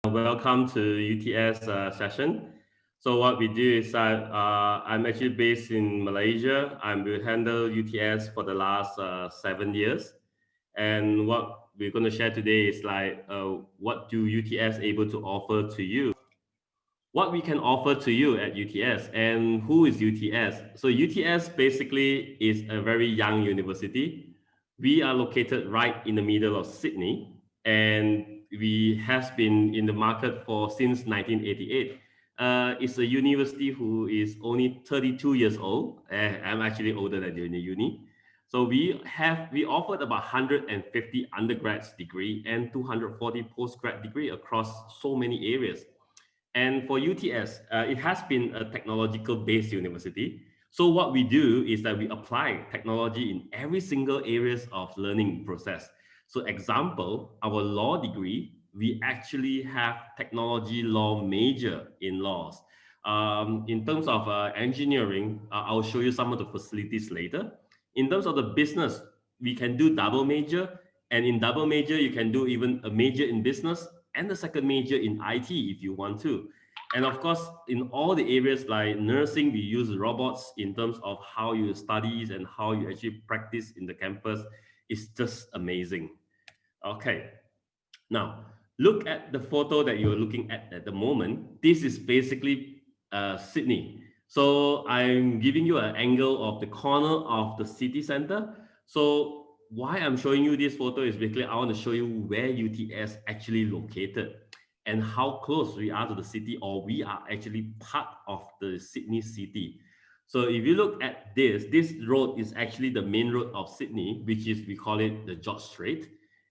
Welcome to UTS session. So what we do is that I'm actually based in Malaysia. I will handle UTS for the last 7 years. And what we're going to share today is what do UTS able to offer to you? What we can offer to you at UTS and who is UTS? So UTS basically is a very young university. We are located right in the middle of Sydney, and we have been in the market for since 1988. It's a university who is only 32 years old. I'm actually older than the uni. So we offered about 150 undergrads degree and 240 postgrad degree across so many areas. And for UTS, it has been a technological based university. So what we do is that we apply technology in every single areas of learning process. So example, our law degree, we actually have technology law major in laws. In terms of engineering, I'll show you some of the facilities later. In terms of the business, we can do double major. And in double major, you can do even a major in business and the second major in IT if you want to. And of course, in all the areas like nursing, we use robots in terms of how you study and how you actually practice in the campus. It's just amazing. Okay, now look at the photo that you're looking at the moment. This is basically Sydney. So I'm giving you an angle of the corner of the city center. So why I'm showing you this photo is basically I want to show you where UTS actually located and how close we are to the city, or we are actually part of the Sydney city. So if you look at this road is actually the main road of Sydney, which is, we call it the George Strait.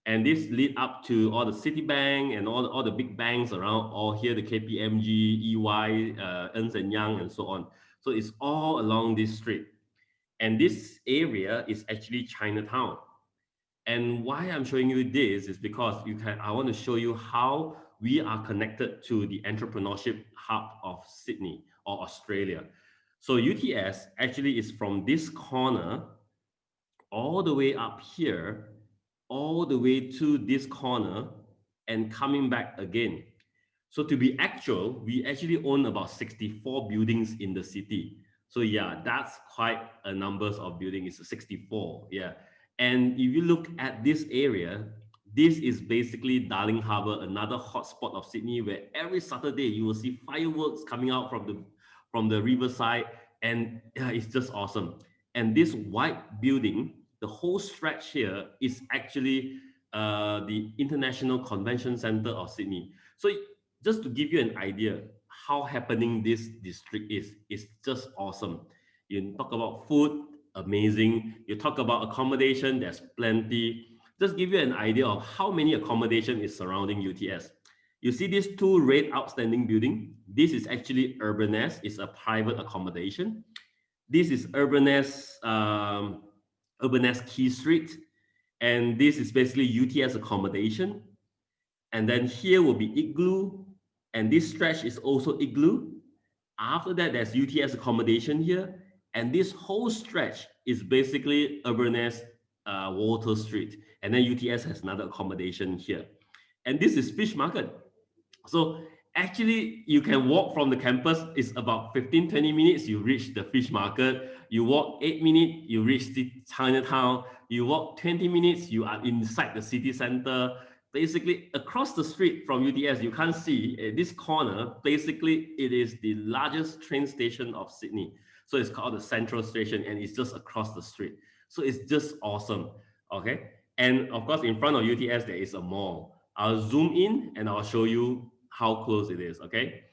And this lead up to all the Citibank and all the big banks around, all here, the KPMG, EY, Ernst & Young, and so on. So it's all along this street. And this area is actually Chinatown. And why I'm showing you this is because I want to show you how we are connected to the entrepreneurship hub of Sydney or Australia. So UTS actually is from this corner all the way up here, all the way to this corner and coming back again. So to be actual, we actually own about 64 buildings in the city. So yeah, that's quite a numbers of buildings. It's 64, yeah. And if you look at this area, this is basically Darling Harbour, another hotspot of Sydney, where every Saturday you will see fireworks coming out from the riverside, and yeah, it's just awesome. And this white building, the whole stretch here is actually the International Convention Center of Sydney. So just to give you an idea how happening this district is, it's just awesome. You talk about food, amazing. You talk about accommodation, there's plenty. Just give you an idea of how many accommodation is surrounding UTS. You see these two red outstanding building. This is actually Urbanest. It's a private accommodation. This is Urbanest Key Street. And this is basically UTS accommodation. And then here will be Igloo. And this stretch is also Igloo. After that, there's UTS accommodation here. And this whole stretch is basically Urbanest Water Street. And then UTS has another accommodation here. And this is Fish Market. So actually, you can walk from the campus. It's about 15, 20 minutes, you reach the Fish Market. You walk 8 minutes, you reach the Chinatown. You walk 20 minutes, you are inside the city center. Basically, across the street from UTS, you can't see this corner. Basically, it is the largest train station of Sydney. So it's called the Central Station, and it's just across the street. So it's just awesome, okay? And of course, in front of UTS, there is a mall. I'll zoom in and I'll show you how close it is, okay?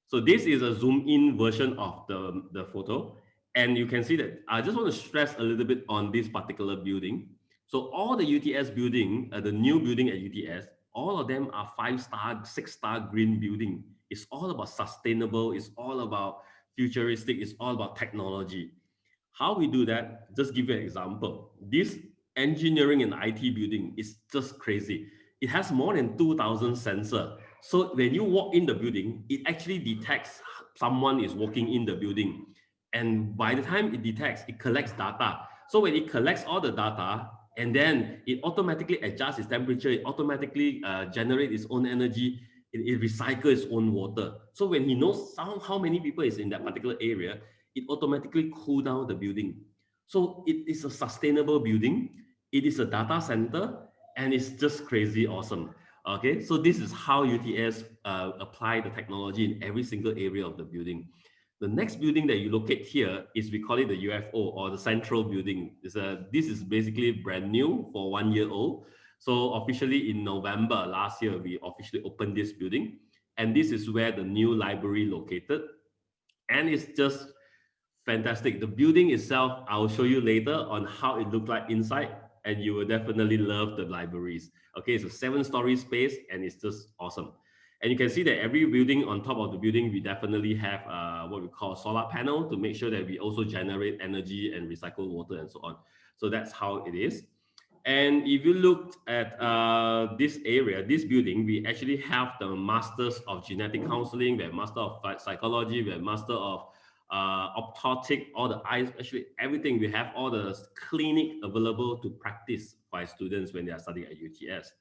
So this is a zoom in version of the photo. And you can see that I just want to stress a little bit on this particular building. So all the UTS building, the new building at UTS, all of them are 5-star, 6-star green building. It's all about sustainable. It's all about futuristic. It's all about technology. How we do that, just give you an example. This engineering and IT building is just crazy. It has more than 2,000 sensors. So when you walk in the building, it actually detects someone is walking in the building. And by the time it detects, it collects data. So when it collects all the data, and then it automatically adjusts its temperature, it automatically generates its own energy. it recycles its own water. So when he knows how many people is in that particular area, it automatically cool down the building. So it is a sustainable building. It is a data center, and it's just crazy awesome. Okay, so this is how UTS apply the technology in every single area of the building. The next building that you locate here is, we call it the UFO, or the central building. This is basically brand new for 1 year old. So officially in November last year, we officially opened this building. And this is where the new library located. And it's just fantastic. The building itself, I'll show you later on how it looked like inside, and you will definitely love the libraries. Okay, it's a 7-story space, and it's just awesome. And you can see that every building, on top of the building, we definitely have what we call solar panel to make sure that we also generate energy and recycle water and so on. So that's how it is. And if you look at this area, this building, we actually have the Masters of Genetic Counseling, we have Master of Psychology, we have Master of Optotic, all the eyes, actually everything. We have all the clinic available to practice by students when they are studying at UTS.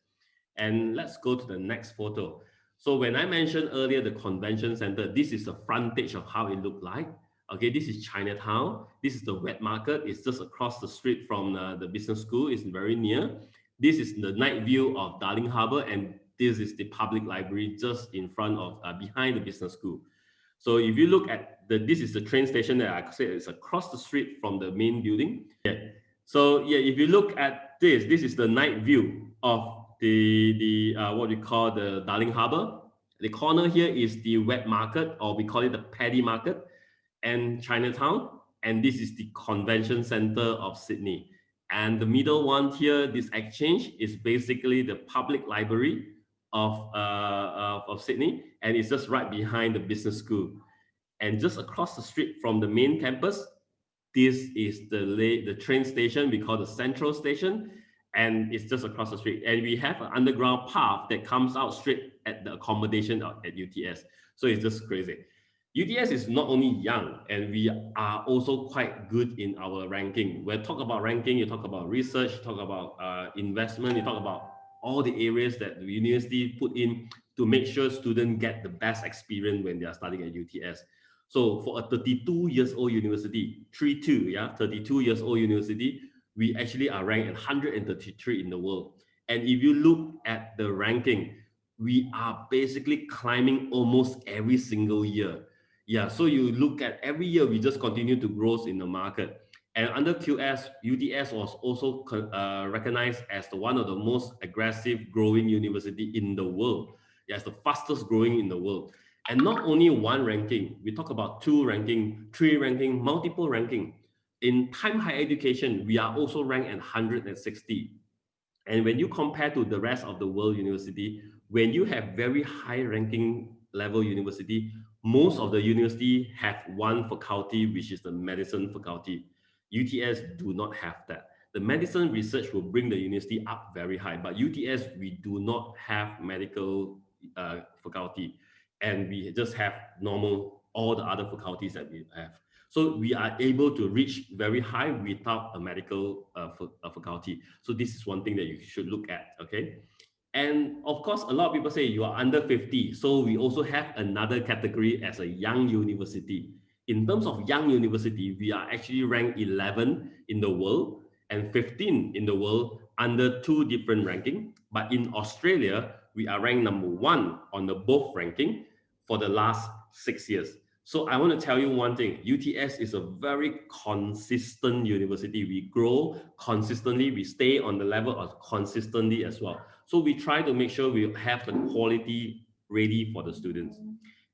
And let's go to the next photo. So when I mentioned earlier the convention center, this is the frontage of how it looked like. Okay, this is Chinatown. This is the wet market. It's just across the street from the business school. It's very near. This is the night view of Darling Harbour, and this is the public library just in front of, behind the business school. So if you look at this is the train station that I said is across the street from the main building. Yeah. So yeah, if you look at this is the night view of the what we call the Darling Harbour. The corner here is the wet market, or we call it the paddy market, and Chinatown. And this is the convention center of Sydney. And the middle one here, this exchange, is basically the public library of Sydney, and it's just right behind the business school. And just across the street from the main campus, this is the train station we call the Central Station, and it's just across the street. And we have an underground path that comes out straight at the accommodation at UTS. So it's just crazy. UTS is not only young, and we are also quite good in our ranking. When you talk about ranking, you talk about research, you talk about investment, you talk about all the areas that the university put in to make sure students get the best experience when they are studying at UTS. So for a 32 years old university, 32 years old university, we actually are ranked at 133 in the world. And if you look at the ranking, we are basically climbing almost every single year. Yeah, so you look at every year, we just continue to grow in the market. And under QS, UTS was also recognized as one of the most aggressive growing university in the world. Yes, the fastest growing in the world. And not only one ranking, we talk about 2 ranking, 3 ranking, multiple ranking. In time higher education, we are also ranked at 160. And when you compare to the rest of the world university, when you have very high ranking level university, most of the university have one faculty, which is the medicine faculty. UTS do not have that. The medicine research will bring the university up very high, but UTS, we do not have medical faculty, and we just have all the other faculties that we have. So we are able to reach very high without a medical faculty. So this is one thing that you should look at, okay? And of course, a lot of people say you are under 50. So we also have another category as a young university. In terms of young university, we are actually ranked 11 in the world and 15 in the world under 2 different rankings. But in Australia, we are ranked number 1 on the both ranking for the last 6 years. So I want to tell you one thing, UTS is a very consistent university. We grow consistently, we stay on the level of consistently as well. So we try to make sure we have the quality ready for the students.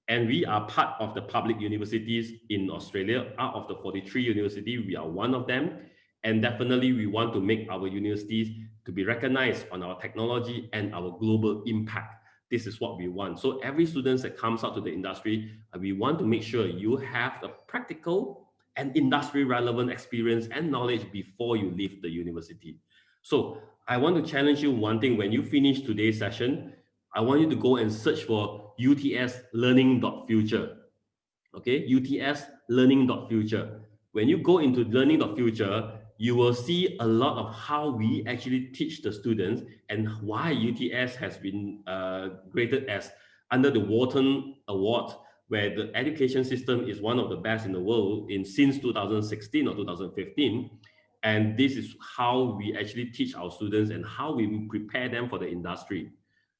And we are part of the public universities in Australia. Out of the 43 universities, we are one of them. And definitely we want to make our universities to be recognized on our technology and our global impact. This is what we want. So every student that comes out to the industry, we want to make sure you have the practical and industry relevant experience and knowledge before you leave the university. So I want to challenge you one thing. When you finish today's session, I want you to go and search for UTS learning.future. Okay, UTS learning.future. When you go into learning.future, you will see a lot of how we actually teach the students and why UTS has been graded as under the Wharton Award, where the education system is one of the best in the world since 2016 or 2015. And this is how we actually teach our students and how we prepare them for the industry.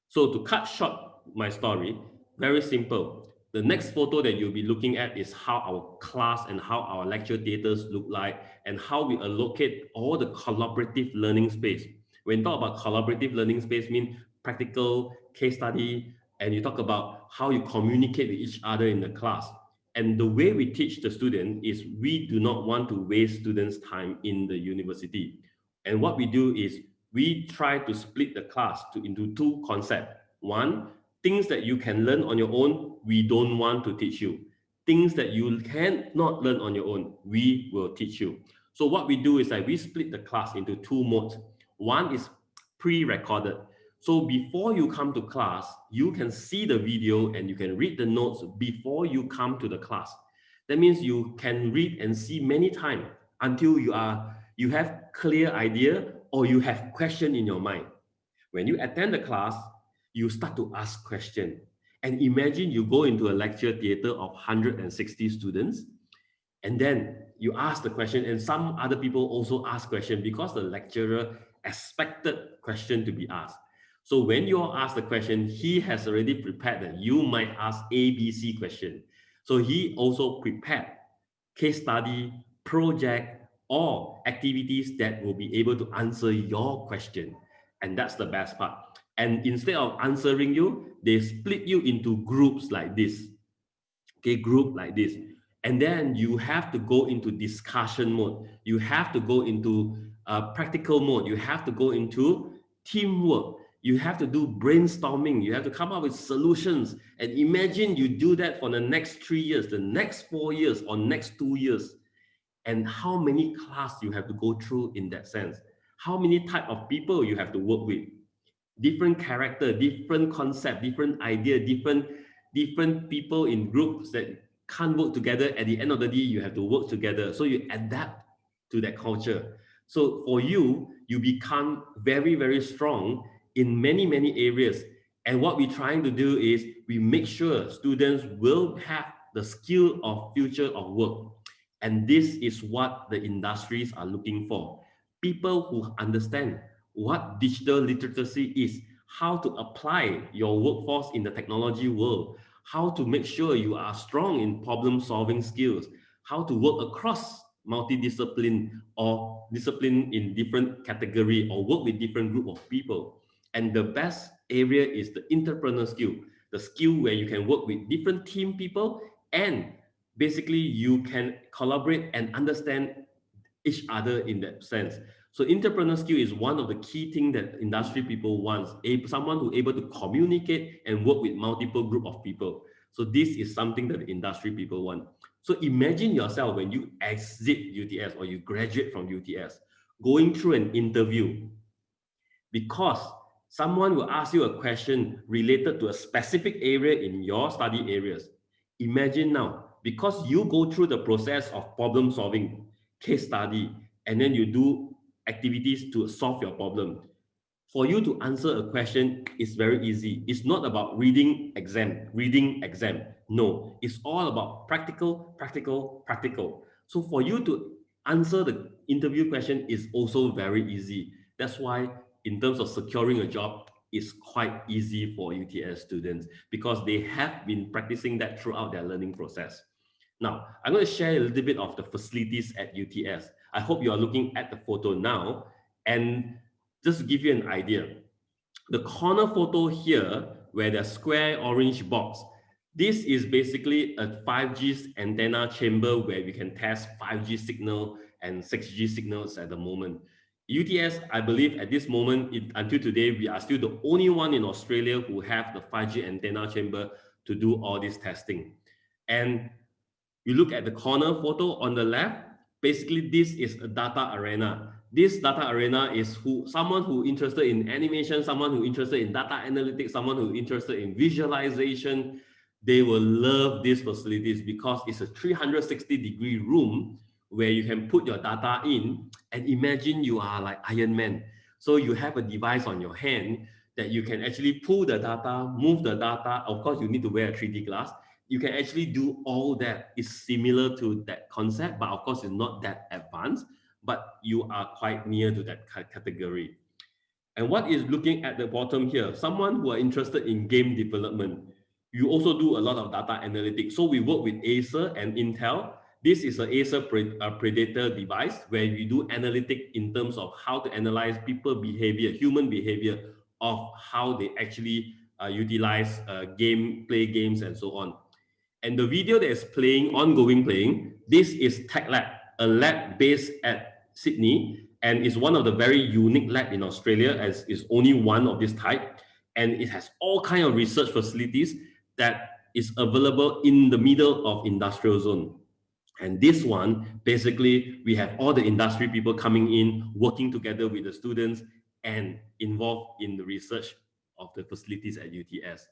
So to cut short my story, very simple. The next photo that you'll be looking at is how our class and how our lecture theaters look like and how we allocate all the collaborative learning space. When you talk about collaborative learning space, mean practical, case study, and you talk about how you communicate with each other in the class. And the way we teach the student is we do not want to waste students' time in the university. And what we do is we try to split the class into two concepts. One, things that you can learn on your own, we don't want to teach you. Things that you cannot learn on your own, we will teach you. So what we do is that we split the class into two modes. One is pre-recorded. So before you come to class, you can see the video and you can read the notes before you come to the class. That means you can read and see many times until you have clear idea or you have question in your mind. When you attend the class, you start to ask questions. And imagine you go into a lecture theater of 160 students, and then you ask the question, and some other people also ask questions because the lecturer expected question to be asked. So when you all ask the question, he has already prepared that you might ask A, B, C question. So he also prepared case study, project, or activities that will be able to answer your question. And that's the best part. And instead of answering you, they split you into groups like this. Okay, group like this. And then you have to go into discussion mode. You have to go into practical mode. You have to go into teamwork. You have to do brainstorming. You have to come up with solutions. And imagine you do that for the next 3 years, the next 4 years, or next 2 years. And how many class you have to go through in that sense. How many type of people you have to work with. Different character, different concept, different idea, different people in groups that can't work together. At the end of the day, you have to work together. So you adapt to that culture. So for you, you become very, very strong in many, many areas. And what we're trying to do is we make sure students will have the skill of future of work. And this is what the industries are looking for. People who understand what digital literacy is, how to apply your workforce in the technology world, how to make sure you are strong in problem-solving skills, how to work across multidiscipline or discipline in different category or work with different group of people. And the best area is the entrepreneur skill, the skill where you can work with different team people and basically you can collaborate and understand each other in that sense. So entrepreneur skill is one of the key things that industry people want, someone who is able to communicate and work with multiple group of people. So this is something that the industry people want. So imagine yourself when you exit UTS or you graduate from UTS, going through an interview, because someone will ask you a question related to a specific area in your study areas. Imagine now, because you go through the process of problem solving, case study, and then you do activities to solve your problem. For you to answer a question is very easy. It's not about reading exam. No, it's all about practical. So for you to answer the interview question is also very easy. That's why in terms of securing a job, it's quite easy for UTS students because they have been practicing that throughout their learning process. Now, I'm going to share a little bit of the facilities at UTS. I hope you are looking at the photo now. And just to give you an idea, the corner photo here, where the square orange box, this is basically a 5G antenna chamber where we can test 5G signal and 6G signals at the moment. UTS, I believe at this moment, until today, we are still the only one in Australia who have the 5G antenna chamber to do all this testing. And you look at the corner photo on the left, basically this is a data arena. This data arena is someone who interested in animation, someone who interested in data analytics, someone who interested in visualization. They will love these facilities because it's a 360-degree room where you can put your data in and imagine you are like Iron Man. So you have a device on your hand that you can actually pull the data, move the data. Of course, you need to wear a 3D glass. You can actually do all that. It's similar to that concept, but of course, it's not that advanced, but you are quite near to that category. And what is looking at the bottom here, someone who are interested in game development, you also do a lot of data analytics. So we work with Acer and Intel. This is an Acer Predator device where we do analytics in terms of how to analyze people behavior, human behavior of how they actually utilize play games and so on. And the video that is ongoing playing, this is Tech Lab, a lab based at Sydney, and is one of the very unique lab in Australia, as is only one of this type. And it has all kinds of research facilities that is available in the middle of industrial zone. And this one, basically, we have all the industry people coming in, working together with the students and involved in the research of the facilities at UTS.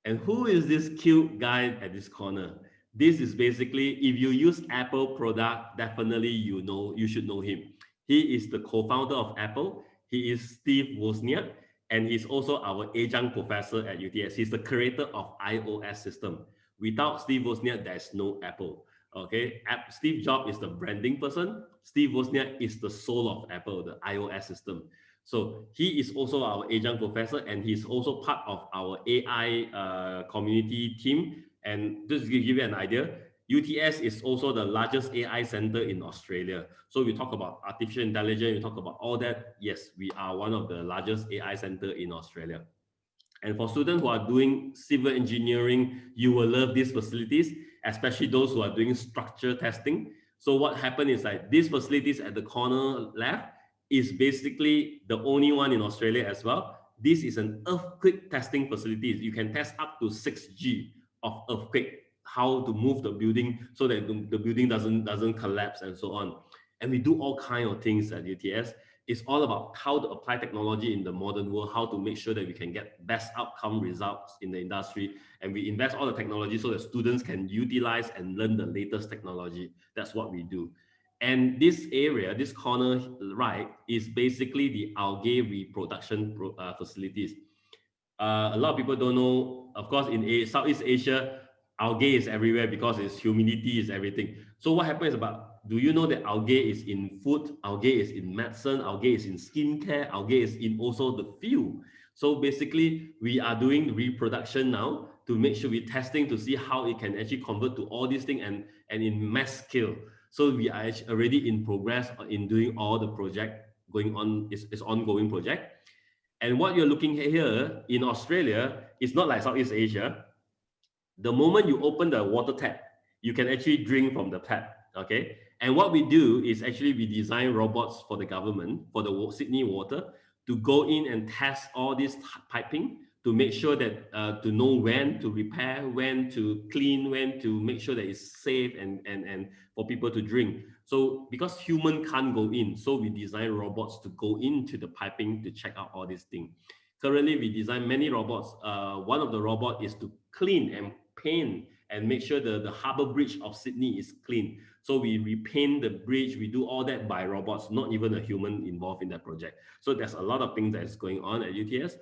And who is this cute guy at this corner? This is basically, if you use Apple product, definitely you should know him. He is the co-founder of Apple. He is Steve Wozniak, and he's also our adjunct professor at UTS. He's the creator of iOS system. Without Steve Wozniak, there's no Apple. Okay, Steve Jobs is the branding person. Steve Wozniak is the soul of Apple, the iOS system. So he is also our adjunct professor, and he's also part of our AI community team. And just to give you an idea, UTS is also the largest AI center in Australia. So we talk about artificial intelligence, we talk about all that. Yes, we are one of the largest AI center in Australia. And for students who are doing civil engineering, you will love these facilities, especially those who are doing structure testing. So what happened is like these facilities at the corner left is basically the only one in Australia as well. This is an earthquake testing facility. You can test up to 6G of earthquake, how to move the building so that the building doesn't collapse and so on. And we do all kinds of things at UTS. It's all about how to apply technology in the modern world, how to make sure that we can get best outcome results in the industry. And we invest all the technology so that students can utilize and learn the latest technology. That's what we do. And this area, this corner right, is basically the algae reproduction facilities. A lot of people don't know, of course, in Southeast Asia, algae is everywhere because it's humidity is everything. So what happens about, do you know that algae is in food, algae is in medicine, algae is in skincare, algae is in also the fuel. So basically, we are doing reproduction now to make sure we're testing to see how it can actually convert to all these things and in mass scale. So we are already in progress in doing all the project going on, it's ongoing project. And what you're looking at here in Australia is not like Southeast Asia. The moment you open the water tap, you can actually drink from the tap, okay? And what we do is actually we design robots for the government, for the Sydney Water, to go in and test all this piping to make sure that, to know when to repair, when to clean, when to make sure that it's safe and for people to drink. So because human can't go in, so we design robots to go into the piping to check out all these things. Currently, we design many robots. One of the robots is to clean and paint and make sure the harbour bridge of Sydney is clean. So we repaint the bridge, we do all that by robots, not even a human involved in that project. So there's a lot of things that is going on at UTS.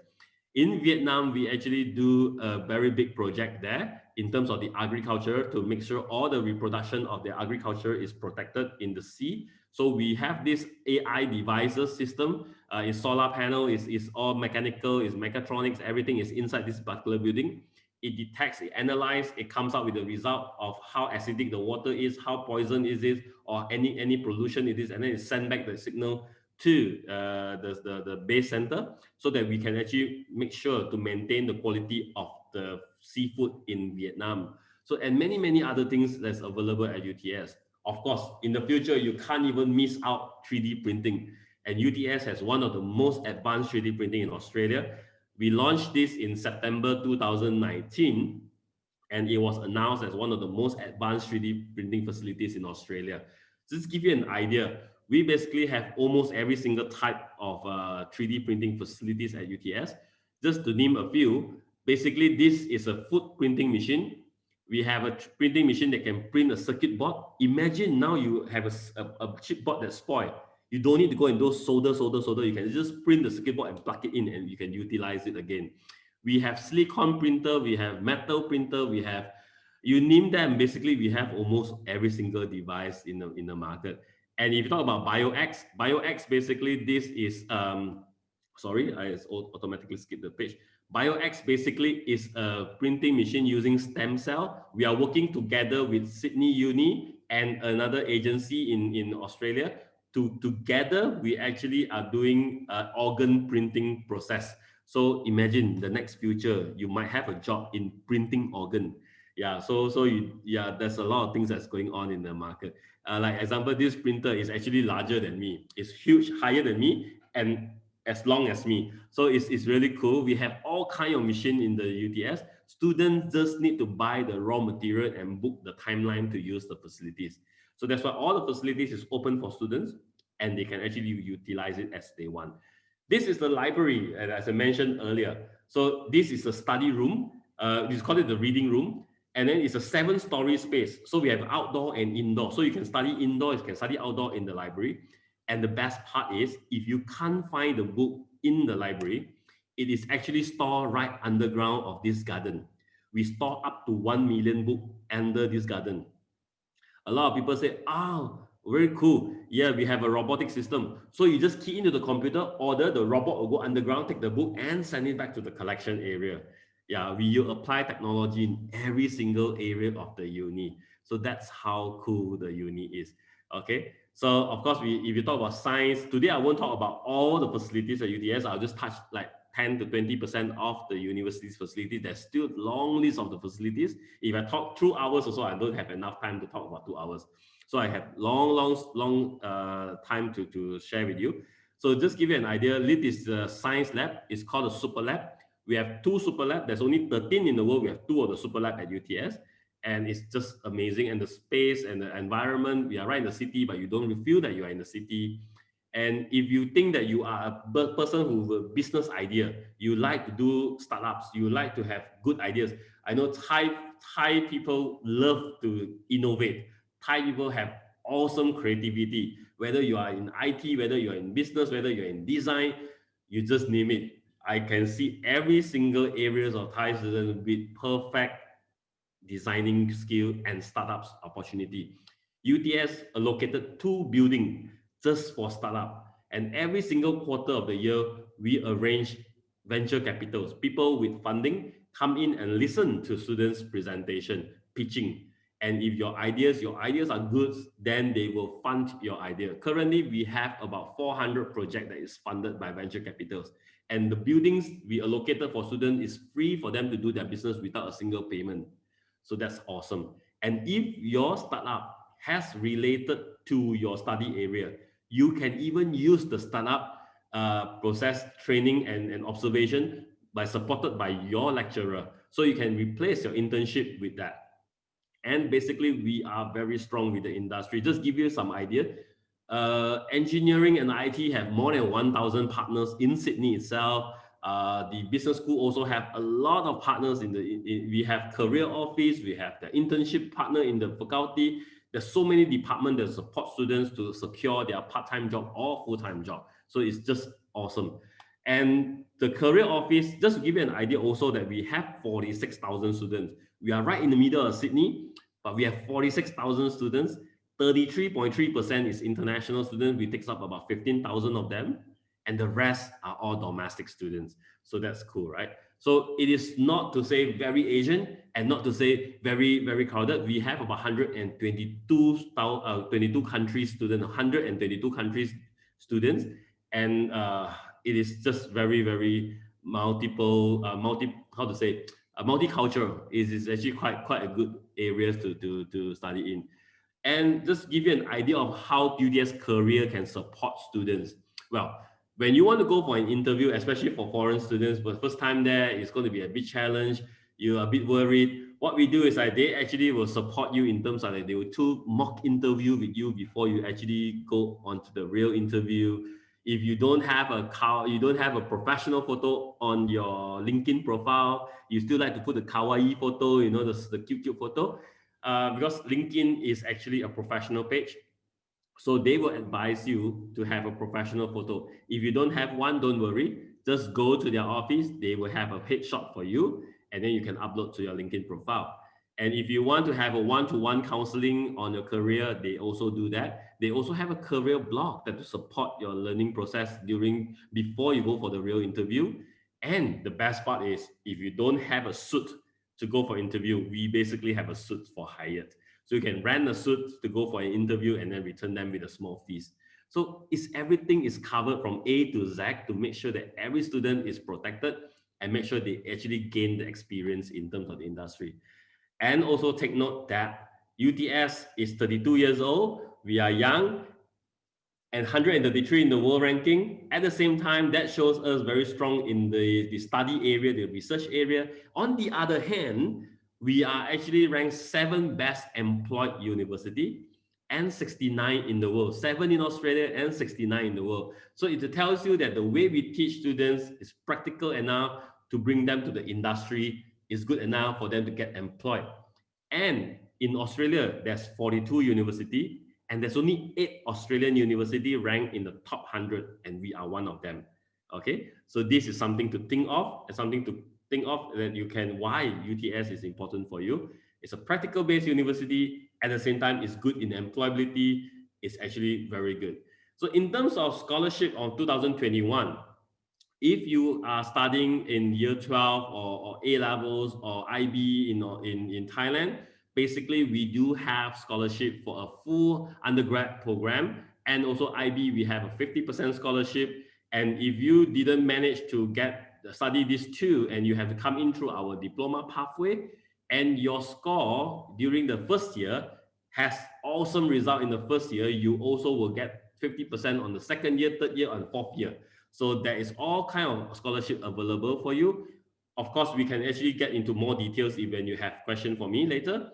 In Vietnam, we actually do a very big project there in terms of the agriculture to make sure all the reproduction of the agriculture is protected in the sea. So we have this AI devices system, it's solar panel, it's all mechanical, it's mechatronics, everything is inside this particular building. It detects, it analyzes, it comes out with the result of how acidic the water is, how poison is it, or any pollution it is, and then it sends back the signal to the base center so that we can actually make sure to maintain the quality of the seafood in Vietnam. So, and many other things that's available at UTS. Of course, in the future, you can't even miss out 3D printing. And UTS has one of the most advanced 3D printing in Australia. We launched this in September 2019, and it was announced as one of the most advanced 3D printing facilities in Australia. Just to give you an idea, we basically have almost every single type of 3D printing facilities at UTS. Just to name a few, basically this is a food printing machine. We have a printing machine that can print a circuit board. Imagine now you have a chipboard that's spoiled. You don't need to go and do solder. You can just print the circuit board and plug it in and you can utilize it again. We have silicon printer, we have metal printer, we have, you name them, basically we have almost every single device in the market. And if you talk about BioX basically this is, sorry, I automatically skipped the page. BioX basically is a printing machine using stem cell. We are working together with Sydney Uni and another agency in Australia. Together, we actually are doing organ printing process. So imagine the next future, you might have a job in printing organ. Yeah, there's a lot of things that's going on in the market. Like example, this printer is actually larger than me. It's huge, higher than me, and as long as me. So it's really cool. We have all kind of machine in the UTS. Students just need to buy the raw material and book the timeline to use the facilities. So that's why all the facilities is open for students and they can actually utilize it as they want. This is the library, as I mentioned earlier. So this is a study room. We call it the reading room. And then it's a 7-story space. So we have outdoor and indoor. So you can study indoor, you can study outdoor in the library. And the best part is, if you can't find the book in the library, it is actually stored right underground of this garden. We store up to 1 million books under this garden. A lot of people say, oh, very cool. Yeah, we have a robotic system. So you just key into the computer, order, the robot will go underground, take the book and send it back to the collection area. Yeah, we apply technology in every single area of the uni. So that's how cool the uni is. Okay. So of course, if you talk about science, today I won't talk about all the facilities at UTS. I'll just touch like 10 to 20% of the university's facilities. There's still long list of the facilities. If I talk 2 hours or so, I don't have enough time to talk about 2 hours. So I have long time to share with you. So just give you an idea, LIT is the science lab. It's called a super lab. We have 2 super labs. There's only 13 in the world. We have 2 of the super lab at UTS. And it's just amazing. And the space and the environment, we are right in the city, but you don't feel that you are in the city. And if you think that you are a person who have a business idea, you like to do startups, you like to have good ideas. I know Thai people love to innovate. Thai people have awesome creativity. Whether you are in IT, whether you are in business, whether you're in design, you just name it. I can see every single areas of Thai students with perfect designing skill and startups opportunity. UTS allocated 2 buildings just for startup. And every single quarter of the year, we arrange venture capitals. People with funding come in and listen to students' presentation, pitching. And if your ideas are good, then they will fund your idea. Currently, we have about 400 projects that is funded by venture capitals. And the buildings we allocated for students is free for them to do their business without a single payment. So that's awesome. And if your startup has related to your study area, you can even use the startup process training and observation supported by your lecturer. So you can replace your internship with that. And basically, we are very strong with the industry. Just give you some idea. Engineering and IT have more than 1,000 partners in Sydney itself. The business school also have a lot of partners we have career office, we have the internship partner in the faculty. There's so many departments that support students to secure their part-time job or full-time job. So it's just awesome. And the career office, just to give you an idea also that we have 46,000 students. We are right in the middle of Sydney, but we have 46,000 students. 33.3% is international students. We take up about 15,000 of them. And the rest are all domestic students. So that's cool, right? So it is not to say very Asian and not to say very, very crowded. We have about 22 countries students, 122 countries students. And it is just very, very multicultural. It is actually quite a good areas to study in. And just give you an idea of how UTS career can support students. Well, when you want to go for an interview, especially for foreign students, but first time there, it's going to be a big challenge. You're a bit worried. What we do is they actually will support you in terms of they will do mock interview with you before you actually go on to the real interview. If you don't have a professional photo on your LinkedIn profile, you still like to put the kawaii photo, the cute photo, because LinkedIn is actually a professional page. So they will advise you to have a professional photo. If you don't have one, don't worry. Just go to their office. They will have a headshot for you, and then you can upload to your LinkedIn profile. And if you want to have a one-to-one counseling on your career, they also do that. They also have a career blog that to support your learning process before you go for the real interview. And the best part is, if you don't have a suit to go for interview, we basically have a suit for hired. So you can rent a suit to go for an interview and then return them with a small fees. So everything is covered from A to Z to make sure that every student is protected and make sure they actually gain the experience in terms of the industry. And also take note that UTS is 32 years old. We are young and 133 in the world ranking. At the same time, that shows us very strong in the study area, the research area. On the other hand, we are actually ranked 7th best employed university and 69 in the world, 7 in Australia and 69 in the world. So it tells you that the way we teach students is practical enough to bring them to the industry, is good enough for them to get employed. And in Australia, there's 42 universities, and there's only 8 Australian universities ranked in the top 100, and we are one of them. Okay, so this is something to think of, and something to think of that you can, why UTS is important for you. It's a practical-based university. At the same time, it's good in employability. It's actually very good. So in terms of scholarship on 2021, if you are studying in year 12 or A levels or IB in Thailand, basically we do have scholarship for a full undergrad program, and also IB we have a 50% scholarship. And if you didn't manage to study these two and you have to come in through our diploma pathway, and your score during the first year has awesome result in the first year, you also will get 50% on the second year, third year, and fourth year. So there is all kind of scholarship available for you. Of course, we can actually get into more details when you have question for me later.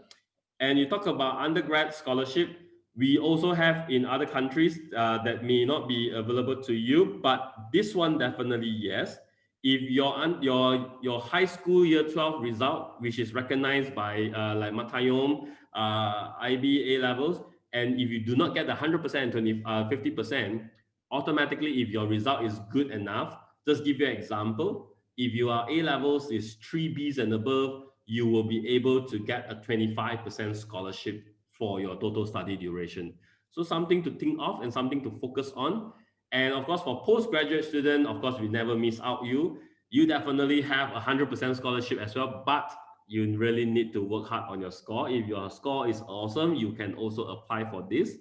And you talk about undergrad scholarship. We also have in other countries that may not be available to you, but this one definitely yes. If your high school year 12 result, which is recognized by like Matayom, IB, A levels, and if you do not get the 100% and 50%, automatically, if your result is good enough, just give you an example. If your A levels is 3 Bs and above, you will be able to get a 25% scholarship for your total study duration. So something to think of and something to focus on. And of course, for postgraduate student, of course, we never miss out you. You definitely have 100% scholarship as well, but you really need to work hard on your score. If your score is awesome, you can also apply for this.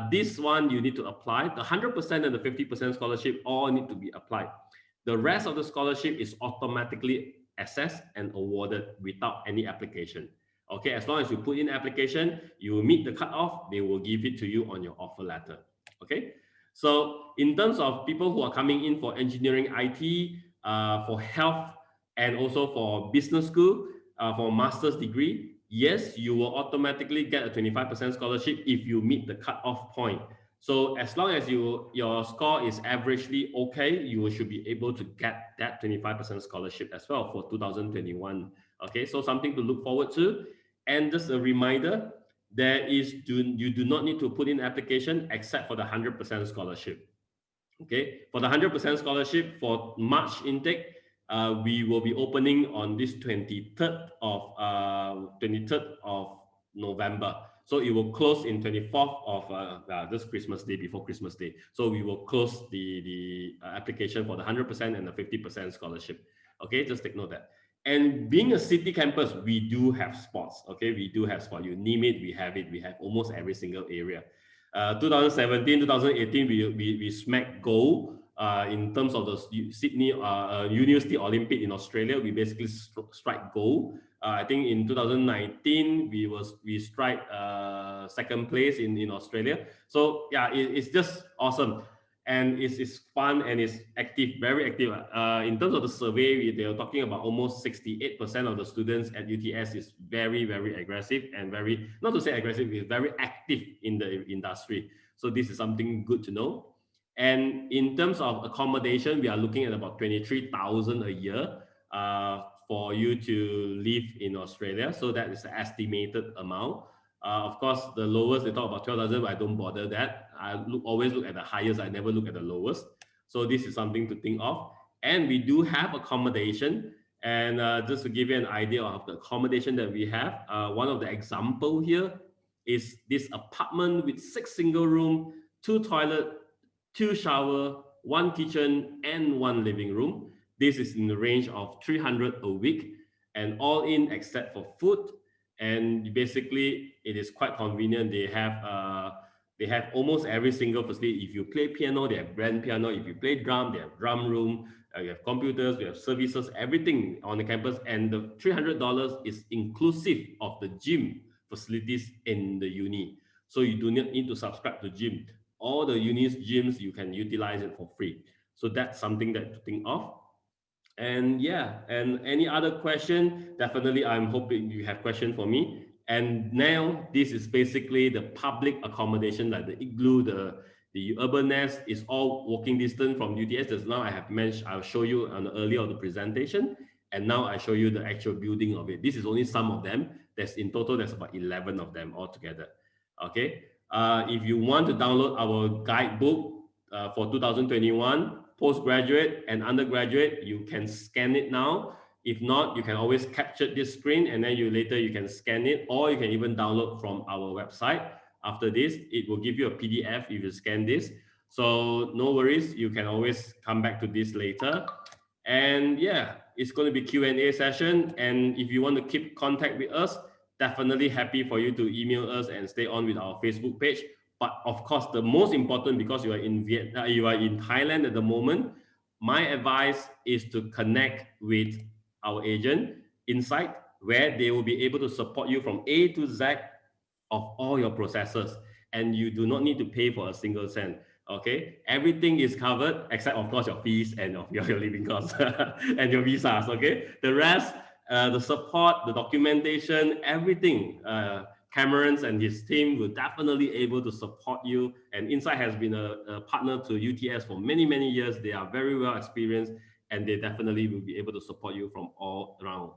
This one you need to apply. The 100% and the 50% scholarship all need to be applied. The rest of the scholarship is automatically assessed and awarded without any application. Okay, as long as you put in application, you will meet the cutoff, they will give it to you on your offer letter. Okay, so in terms of people who are coming in for engineering, IT, for health, and also for business school, for master's degree, yes, you will automatically get a 25% scholarship if you meet the cutoff point. So as long as your score is averagely okay, you should be able to get that 25% scholarship as well for 2021. Okay, so something to look forward to. And just a reminder, you do not need to put in application except for the 100% scholarship. Okay, for the 100% scholarship for March intake, we will be opening on this 23rd of November. So it will close in 24th of this Christmas Day, before Christmas Day. So we will close the application for the 100% and the 50% scholarship. Okay, just take note of that. And being a city campus, we do have sports. Okay, we do have sport. You name it, we have it. We have almost every single area. 2017, 2018, we smacked gold in terms of the Sydney University Olympic in Australia. We basically strike gold. I think in 2019 we strike second place in Australia. So yeah, it's just awesome. And it's fun and it's active, very active. In terms of the survey, they are talking about almost 68% of the students at UTS is very, very aggressive and very, not to say aggressive, is very active in the industry. So this is something good to know. And in terms of accommodation, we are looking at about 23,000 a year for you to live in Australia. So that is the estimated amount. Of course, the lowest, they talk about 12,000, but I don't bother that. always look at the highest. I never look at the lowest. So this is something to think of. And we do have accommodation. And just to give you an idea of the accommodation that we have, one of the example here is this apartment with 6 single room, 2 toilet, 2 shower, 1 kitchen, and 1 living room. This is in the range of $300 a week, and all in except for food. And basically, it is quite convenient. They have almost every single facility. If you play piano, they have grand piano. If you play drum, they have drum room. We have computers, we have services, everything on the campus. And the $300 is inclusive of the gym facilities in the uni. So you do not need to subscribe to gym. All the uni's gyms, you can utilize it for free. So that's something that to think of. And yeah, and any other question, definitely I'm hoping you have question for me. And now this is basically the public accommodation, like the igloo, the urban nest is all walking distance from UTS. Just now I have mentioned, I'll show you on the earlier of the presentation. And now I show you the actual building of it. This is only some of them. There's in total, there's about 11 of them altogether. Okay. If you want to download our guidebook for 2021, postgraduate and undergraduate, you can scan it now. If not, you can always capture this screen and then later you can scan it, or you can even download from our website. After this, it will give you a PDF if you scan this. So no worries, you can always come back to this later. And yeah, it's going to be Q&A session. And if you want to keep contact with us, definitely happy for you to email us and stay on with our Facebook page. But of course, the most important, because you are in Thailand at the moment, my advice is to connect with our agent Insight, where they will be able to support you from A to Z of all your processes, and you do not need to pay for a single cent. Okay, everything is covered except of course your fees and of your living costs and your visas. Okay, the rest, the support, the documentation, everything. Cameron and his team will definitely able to support you. And Insight has been a partner to UTS for many, many years. They are very well experienced, and they definitely will be able to support you from all around.